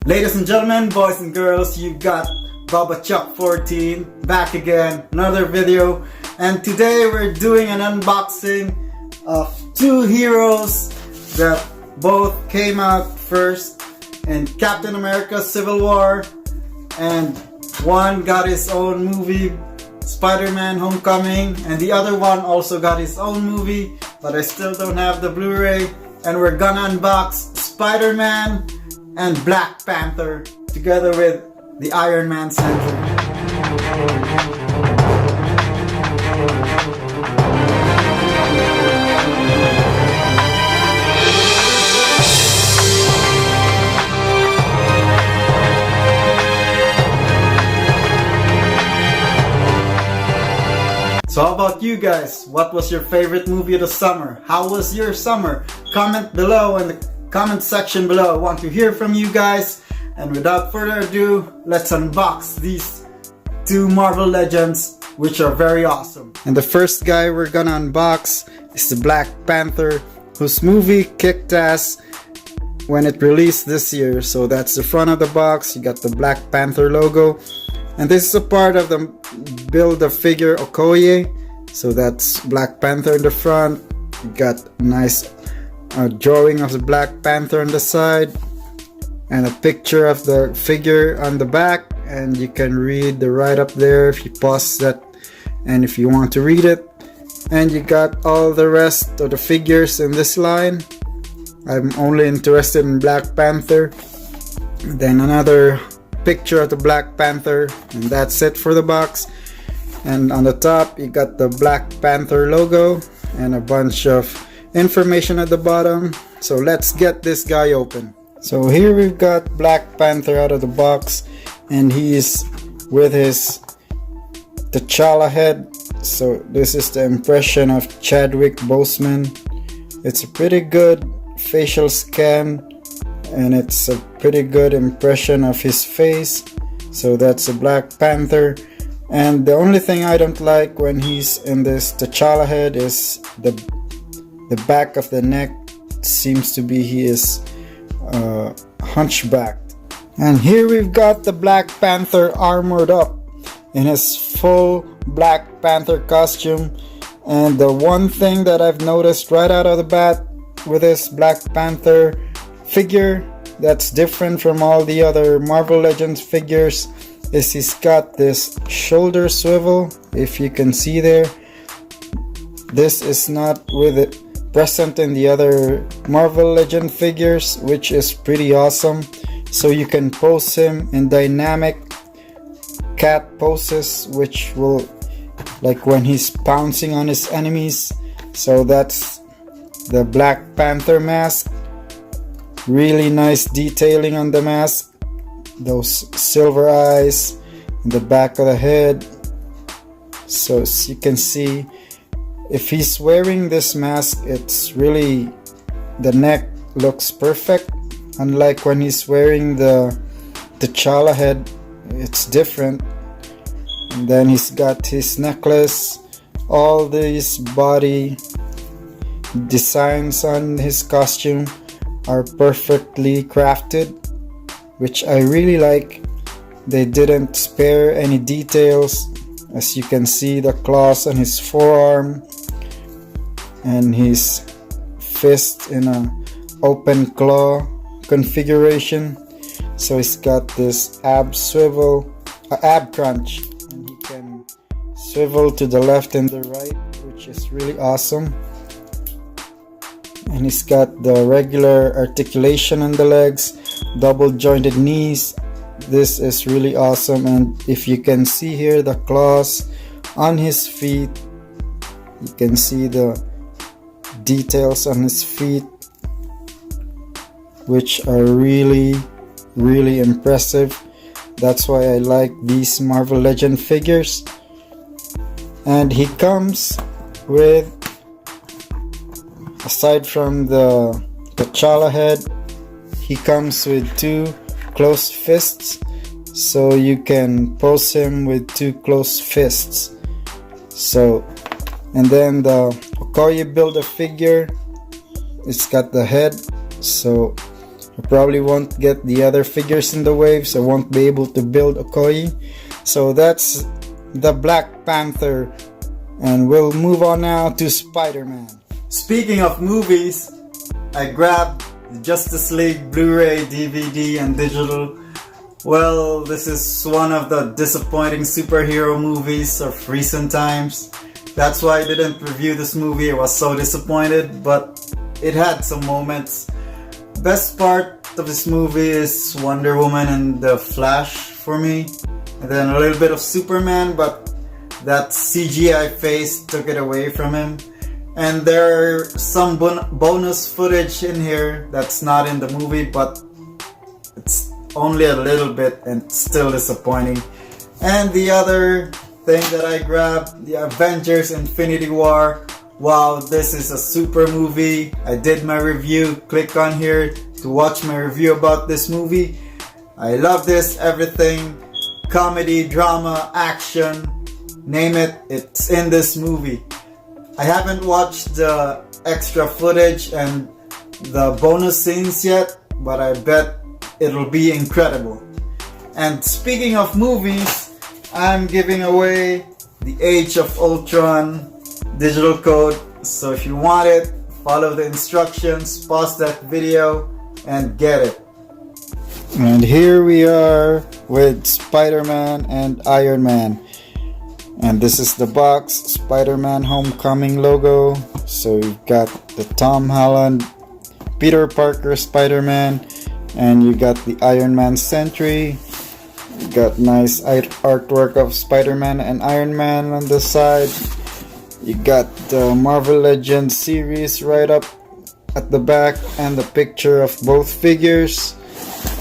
Ladies and gentlemen, boys and girls, you got Baba Chuck 14 back again, another video, and today we're doing an unboxing of two heroes that both came out first in Captain America Civil War, and one got his own movie, Spider-Man Homecoming, and the other one also got his own movie, but I still don't have the Blu-ray, and we're gonna unbox Spider-Man and Black Panther together with the Iron Man Center. So how about you guys? What was your favorite movie of the summer? How was your summer? Comment below in the comment section below. I want to hear from you guys. And without further ado, let's unbox these two Marvel Legends, which are very awesome. And the first guy we're gonna unbox is the Black Panther, whose movie kicked ass when it released this year. So that's the front of the box. You got the Black Panther logo. And this is a part of the Build-A-Figure Okoye. So that's Black Panther in the front. You got a nice drawing of the Black Panther on the side and a picture of the figure on the back, and you can read the write-up there if you pause that and if you want to read it. And you got all the rest of the figures in this line. I'm only interested in Black Panther. Then another picture of the Black Panther, and that's it for the box. And on the top you got the Black Panther logo and a bunch of information at the bottom. So let's get this guy open. So here we've got Black Panther out of the box, and he's with his T'Challa head. So this is the impression of Chadwick Boseman. It's a pretty good facial scan, and it's a pretty good impression of his face. So that's a Black Panther. And the only thing I don't like when he's in this T'Challa head is the back of the neck. Seems to be he is hunchbacked. And here we've got the Black Panther armored up in his full Black Panther costume. And the one thing that I've noticed right out of the bat with this Black Panther figure that's different from all the other Marvel Legends figures is he's got this shoulder swivel, if you can see there. This is not with it present in the other Marvel Legend figures, which is pretty awesome. So you can pose him in dynamic cat poses, which will, like when he's pouncing on his enemies. So that's the Black Panther mask. Really nice detailing on the mask. Those silver eyes in the back of the head. So as you can see, if he's wearing this mask, it's really, the neck looks perfect. Unlike when he's wearing the T'Challa head, it's different. And then he's got his necklace. All these body designs on his costume are perfectly crafted, which I really like. They didn't spare any details. As you can see, the claws on his forearm and his fist in a open claw configuration. So he's got this ab crunch, and he can swivel to the left and the right, which is really awesome. And he's got the regular articulation on the legs, double jointed knees. This is really awesome. And if you can see here the claws on his feet, you can see the details on his feet, which are really impressive. That's why I like these Marvel Legend figures. And he comes with, aside from the T'Challa head, he comes with two closed fists, so you can pose him with two closed fists. So, and then the Okoye Build-A-Figure, it's got the head, so I probably won't get the other figures in the waves. I won't be able to build Okoye. So that's the Black Panther. And we'll move on now to Spider-Man. Speaking of movies, I grabbed the Justice League Blu-ray, DVD, and digital. Well, this is one of the disappointing superhero movies of recent times. That's why I didn't review this movie. I was so disappointed, but it had some moments. Best part of this movie is Wonder Woman and the Flash for me. And then a little bit of Superman, but that CGI face took it away from him. And there are some bonus footage in here that's not in the movie, but it's only a little bit and still disappointing. And the other thing that I grabbed, the Avengers Infinity War. Wow, this is a super movie. I did my review. Click on here to watch my review about this movie. I love this, everything. Comedy, drama, action, name it, it's in this movie. I haven't watched the extra footage and the bonus scenes yet, but I bet it'll be incredible. And speaking of movies, I'm giving away the Age of Ultron digital code. So if you want it, follow the instructions, pause that video, and get it. And here we are with Spider-Man and Iron Man. And this is the box, Spider-Man Homecoming logo. So you've got the Tom Holland, Peter Parker Spider-Man, and you got the Iron Man Sentry. You got nice artwork of Spider-Man and Iron Man on the side. You got the Marvel Legends series right up at the back and the picture of both figures.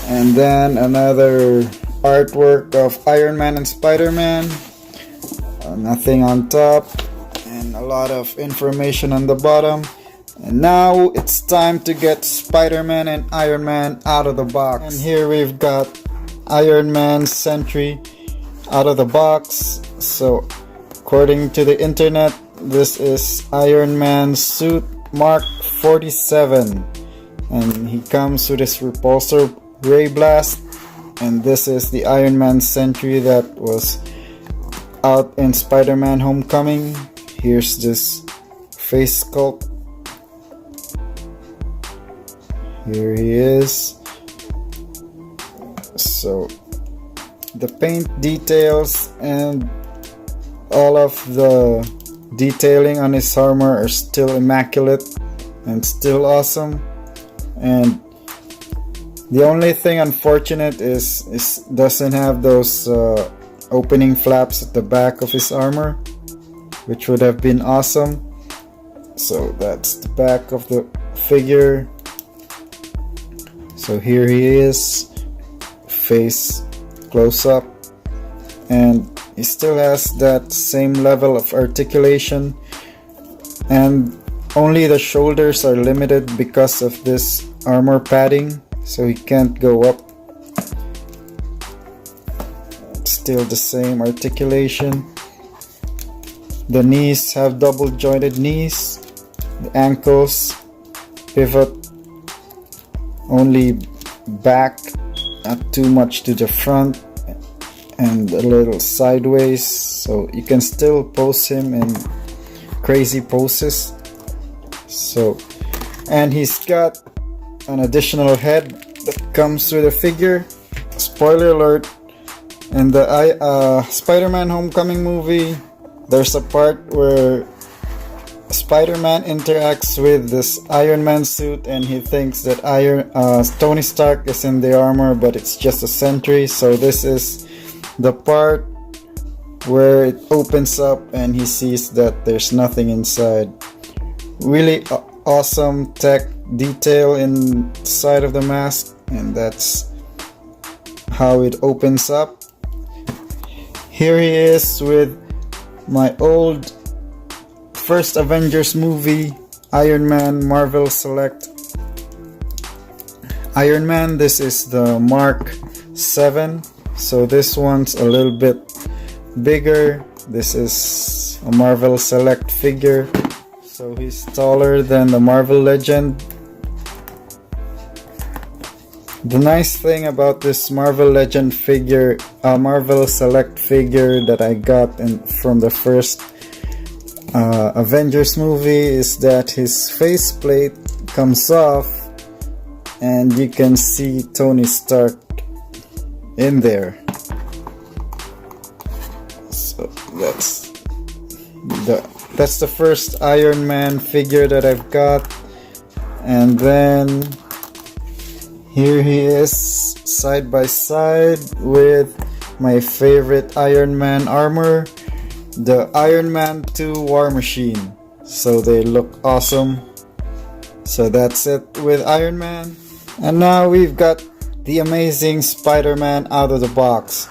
And then another artwork of Iron Man and Spider-Man. Nothing on top and a lot of information on the bottom. And now it's time to get Spider-Man and Iron Man out of the box. And here we've got Iron Man Sentry out of the box. So according to the internet, this is Iron Man's suit Mark 47, and he comes with his repulsor Ray Blast. And this is the Iron Man Sentry that was out in Spider-Man Homecoming. Here's this face sculpt. Here he is. So the paint details and all of the detailing on his armor are still immaculate and still awesome. And the only thing unfortunate is doesn't have those opening flaps at the back of his armor, which would have been awesome. So that's the back of the figure. So here he is, face close up, and he still has that same level of articulation, and only the shoulders are limited because of this armor padding, so he can't go up. Still the same articulation. The knees have double jointed knees. The ankles pivot only back, not too much to the front, and a little sideways, so you can still pose him in crazy poses. So, and he's got an additional head that comes with the figure. Spoiler alert, in the Spider-Man Homecoming movie, there's a part where Spider-Man interacts with this Iron Man suit, and he thinks that Tony Stark is in the armor, but it's just a sentry. So this is the part where it opens up and he sees that there's nothing inside. Really awesome tech detail inside of the mask, and that's how it opens up. Here he is with my old first Avengers movie, Iron Man Marvel Select Iron Man. This is the Mark 7, so this one's a little bit bigger. This is a Marvel Select figure, so he's taller than the Marvel Legend. The nice thing about this Marvel Legend figure, Marvel Select figure that I got from the first Avengers movie is that his faceplate comes off and you can see Tony Stark in there. So that's the first Iron Man figure that I've got. And then here he is side by side with my favorite Iron Man armor, the Iron Man 2 War Machine. So they look awesome. So that's it with Iron Man. And now we've got the amazing Spider-Man out of the box.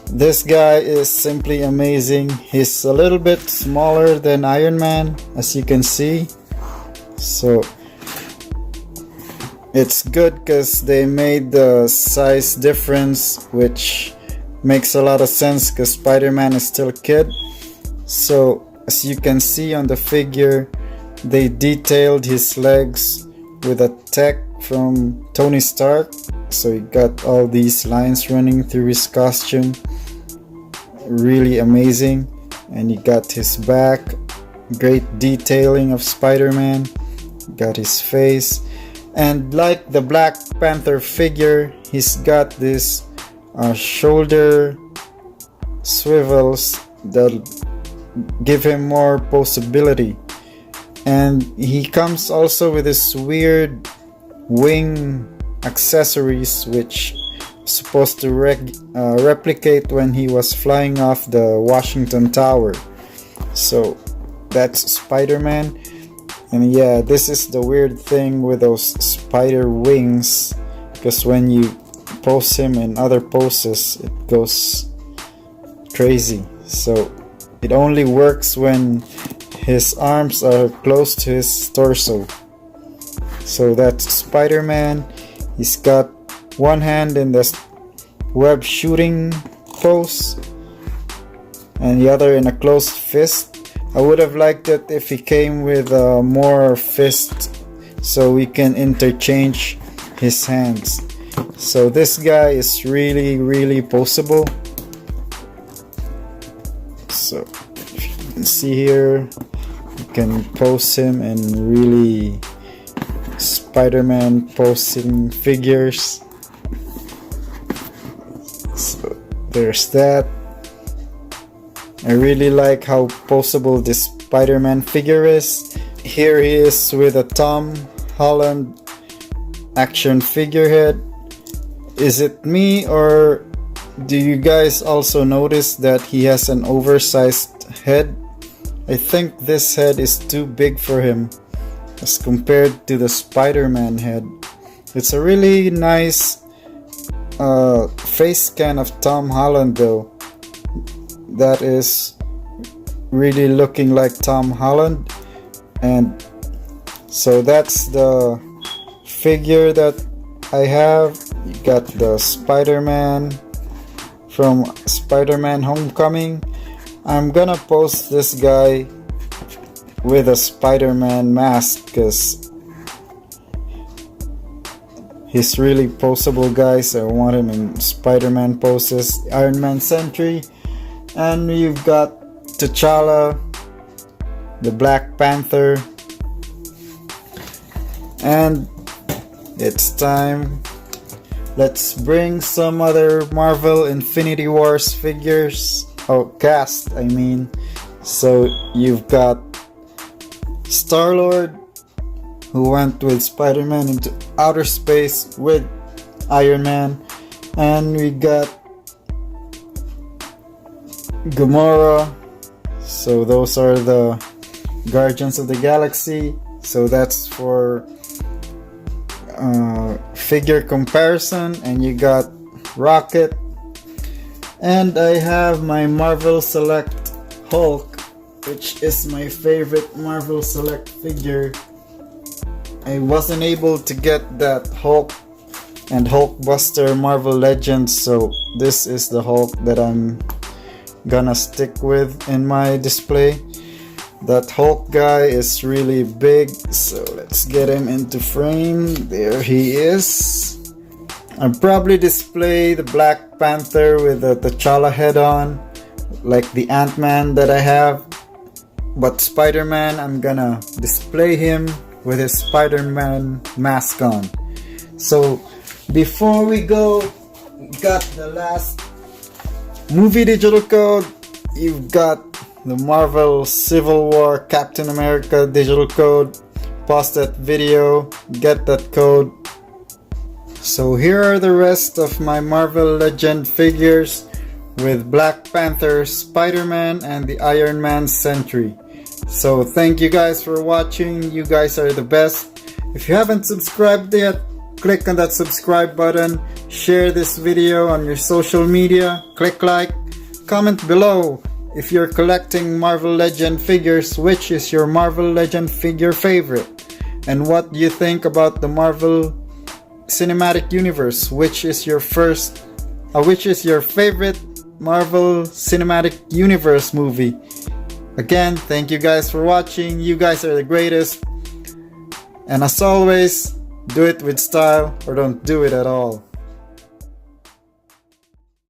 This guy is simply amazing. He's a little bit smaller than Iron Man, as you can see. So it's good because they made the size difference, which makes a lot of sense because Spider-Man is still a kid. So as you can see on the figure, they detailed his legs with a tech from Tony Stark. So he got all these lines running through his costume. Really amazing. And he got his back. Great detailing of Spider-Man. Got his face. And like the Black Panther figure, he's got this shoulder swivels that give him more posability. And he comes also with this weird wing accessories which supposed to replicate when he was flying off the Washington Tower. So that's Spider-Man. And yeah, this is the weird thing with those spider wings, because when you pose him in other poses, it goes crazy. So it only works when his arms are close to his torso. So that's Spider-Man. He's got one hand in the web shooting pose and the other in a closed fist. I would have liked it if he came with more fist so we can interchange his hands. So this guy is really poseable. So if you can see here, you can pose him in really Spider-Man posing figures. So there's that. I really like how poseable this Spider-Man figure is. Here he is with a Tom Holland action figurehead. Is it me, or do you guys also notice that he has an oversized head? I think this head is too big for him as compared to the Spider-Man head. It's a really nice face scan of Tom Holland though. That is really looking like Tom Holland. And so that's the figure that I have. You got the Spider-Man from Spider-Man Homecoming. I'm gonna post this guy with a Spider-Man mask because he's really poseable, guys. I want him in Spider-Man poses. Iron Man Sentry. And we've got T'Challa, the Black Panther. And it's time. Let's bring some other Marvel Infinity Wars figures. Oh, cast, I mean. So you've got Star-Lord, who went with Spider-Man into outer space with Iron Man. And we got Gamora. So those are the Guardians of the Galaxy. So that's for figure comparison. And you got Rocket. And I have my Marvel Select Hulk, which is my favorite Marvel Select figure. I wasn't able to get that Hulk and Hulkbuster Marvel Legends, so this is the Hulk that I'm gonna stick with in my display. That Hulk guy is really big, so let's get him into frame. There he is. I'll probably display the Black Panther with the T'Challa head on, like the Ant-Man that I have. But Spider-Man, I'm gonna display him with his Spider-Man mask on. So before we go, we got the last movie digital code. You've got the Marvel Civil War Captain America digital code. Pause that video, get that code. So here are the rest of my Marvel Legend figures with Black Panther, Spider-Man, and the Iron Man Sentry. So thank you guys for watching. You guys are the best. If you haven't subscribed yet, click on that subscribe button. Share this video on your social media. Click like. Comment below if you're collecting Marvel Legend figures, which is your Marvel Legend figure favorite? And what do you think about the Marvel Cinematic Universe? Which is your favorite Marvel Cinematic Universe movie? Again, thank you guys for watching. You guys are the greatest. And as always, do it with style or don't do it at all.